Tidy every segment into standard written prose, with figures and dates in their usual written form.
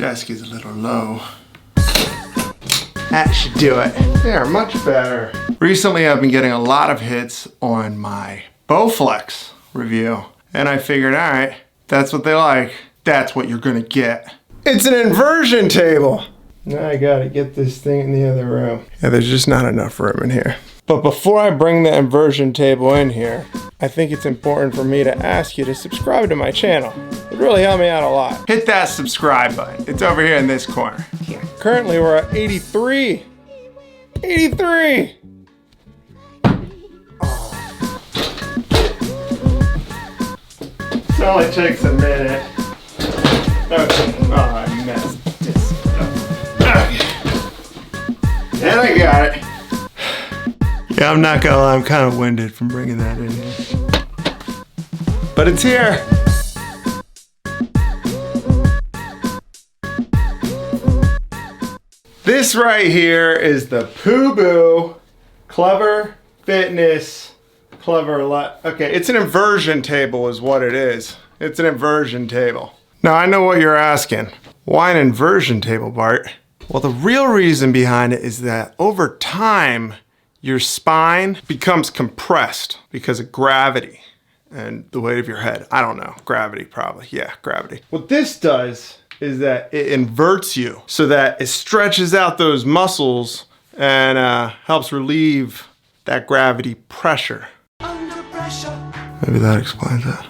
Desk is a little low. That should do it. There, much better. Recently, I've been getting a lot of hits on my Bowflex review. And I figured, all right, that's what they like. That's what you're gonna get. It's an inversion table. Now I gotta get this thing in the other room. Yeah, there's just not enough room in here. But before I bring the inversion table in here, I think it's important for me to ask you to subscribe to my channel. It really helped me out a lot. Hit that subscribe button. It's over here in this corner. Here. Currently we're at 83. 83! It only takes a minute. Okay. Oh, I messed this up. Okay. And I got it. Yeah, I'm not gonna lie, I'm kind of winded from bringing that in here. But it's here. This right here is the pooboo Clever Fitness Okay, it's an inversion table is what it is. It's an inversion table. Now I know what you're asking. Why an inversion table, Bart? Well, the real reason behind it is that over time, your spine becomes compressed because of gravity and the weight of your head. I don't know, gravity probably, yeah, gravity. What this does is that it inverts you so that it stretches out those muscles and helps relieve that gravity pressure. Maybe that explains it.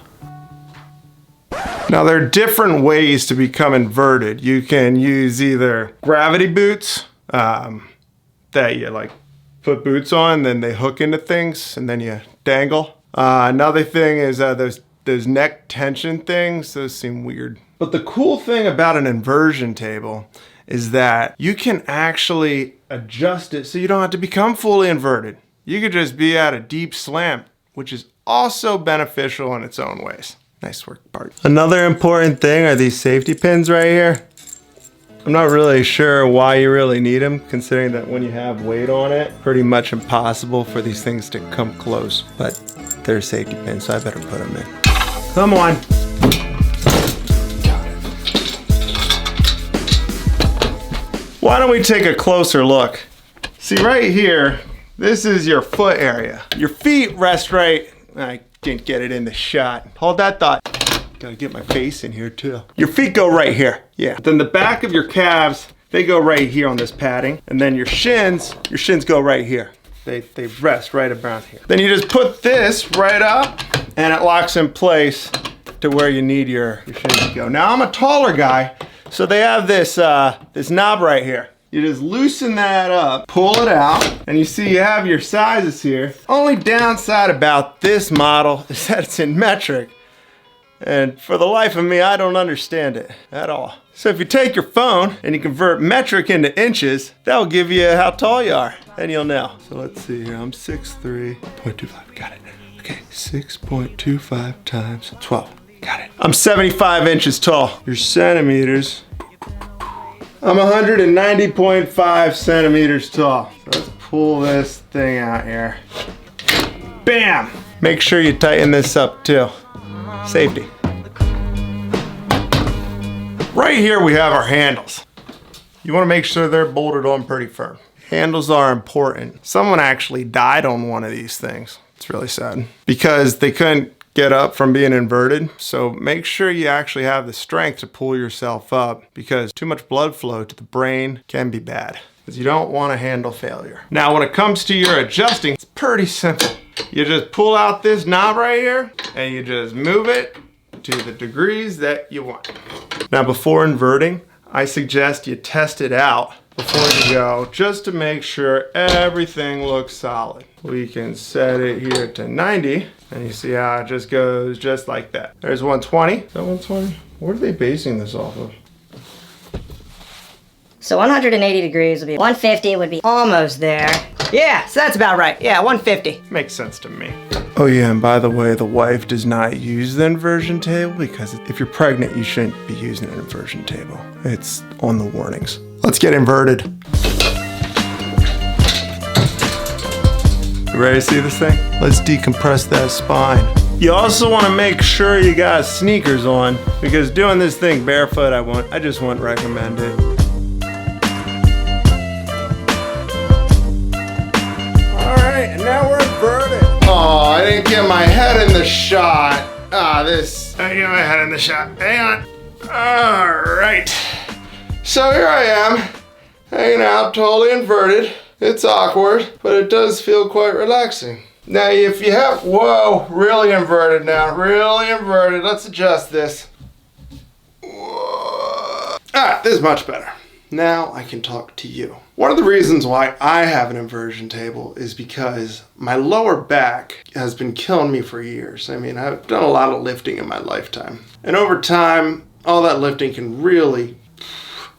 Now there are different ways to become inverted. You can use either gravity boots that you like put boots on, then they hook into things and then you dangle. Another thing is those neck tension things. Those seem weird. But the cool thing about an inversion table is that you can actually adjust it so you don't have to become fully inverted. You could just be at a deep slant, which is also beneficial in its own ways. Nice work, Bart. Another important thing are these safety pins right here. I'm not really sure why you really need them, considering that when you have weight on it, pretty much impossible for these things to come close. But they're safety pins, so I better put them in. Come on. Why don't we take a closer look? See right here, this is your foot area. Your feet rest right. I didn't get it in the shot. Hold that thought. Gotta get my face in here too. Your feet go right here. Yeah. Then the back of your calves, they go right here on this padding. And then your shins go right here. They rest right around here. Then you just put this right up and it locks in place to where you need your shins to go. Now I'm a taller guy, so they have this, this knob right here. You just loosen that up, pull it out, and you see you have your sizes here. Only downside about this model is that it's in metric. And for the life of me, I don't understand it at all. So if you take your phone and you convert metric into inches, that'll give you how tall you are, and you'll know. So let's see here, I'm 6'3", 0.25, got it. Okay, 6.25 times 12, got it. I'm 75 inches tall. Your centimeters. I'm 190.5 centimeters tall. So let's pull this thing out here. Bam! Make sure you tighten this up too. Safety. Right here we have our handles. You want to make sure they're bolted on pretty firm. Handles are important. Someone actually died on one of these things. It's really sad. Because they couldn't get up from being inverted. So make sure you actually have the strength to pull yourself up, because too much blood flow to the brain can be bad, because you don't want a handle failure. Now when it comes to your adjusting, it's pretty simple. You just pull out this knob right here and you just move it to the degrees that you want. Now before inverting, I suggest you test it out before you go, just to make sure everything looks solid. We can set it here to 90, and you see how it just goes just like that. There's 120. Is that 120? What are they basing this off of? So 180 degrees would be 150, would be almost there. Yeah, so that's about right. Yeah, 150. Makes sense to me. Oh yeah, and by the way, the wife does not use the inversion table, because if you're pregnant, you shouldn't be using an inversion table. It's on the warnings. Let's get inverted. You ready to see this thing? Let's decompress that spine. You also want to make sure you got sneakers on, because doing this thing barefoot, I just wouldn't recommend it. Alright, and now we're inverted. Oh, I didn't get my head in the shot. I get my head in the shot. Hang on. Alright. So here I am, hanging out, totally inverted. It's awkward, but it does feel quite relaxing. Now if you have, whoa, really inverted now, really inverted. Let's adjust this. Alright, this is much better. Now I can talk to you. One of the reasons why I have an inversion table is because my lower back has been killing me for years. I mean, I've done a lot of lifting in my lifetime. And over time, all that lifting can really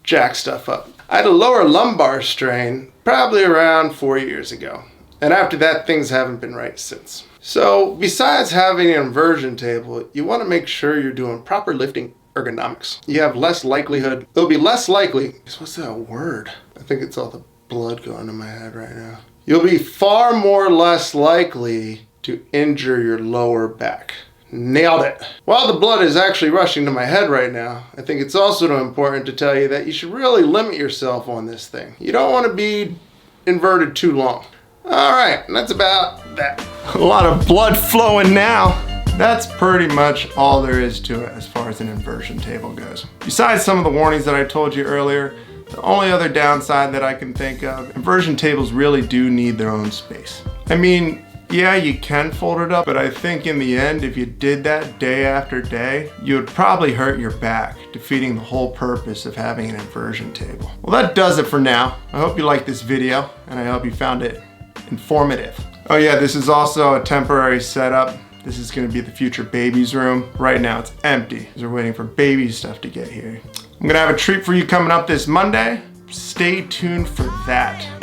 jack stuff up. I had a lower lumbar strain probably around 4 years ago. And after that, things haven't been right since. So besides having an inversion table, you want to make sure you're doing proper lifting ergonomics. You have less likelihood, it'll be less likely, what's that word? I think it's all the blood going to my head right now. You'll be far more less likely to injure your lower back. Nailed it. While the blood is actually rushing to my head right now, I think it's also important to tell you that you should really limit yourself on this thing. You don't want to be inverted too long. Alright, that's about that. A lot of blood flowing now. That's pretty much all there is to it as far as an inversion table goes. Besides some of the warnings that I told you earlier, the only other downside that I can think of, inversion tables really do need their own space. I mean, yeah, you can fold it up, but I think in the end, if you did that day after day, you would probably hurt your back, defeating the whole purpose of having an inversion table. Well, that does it for now. I hope you liked this video, and I hope you found it informative. Oh yeah, this is also a temporary setup. This is gonna be the future baby's room. Right now it's empty, because we're waiting for baby stuff to get here. I'm gonna have a treat for you coming up this Monday. Stay tuned for that.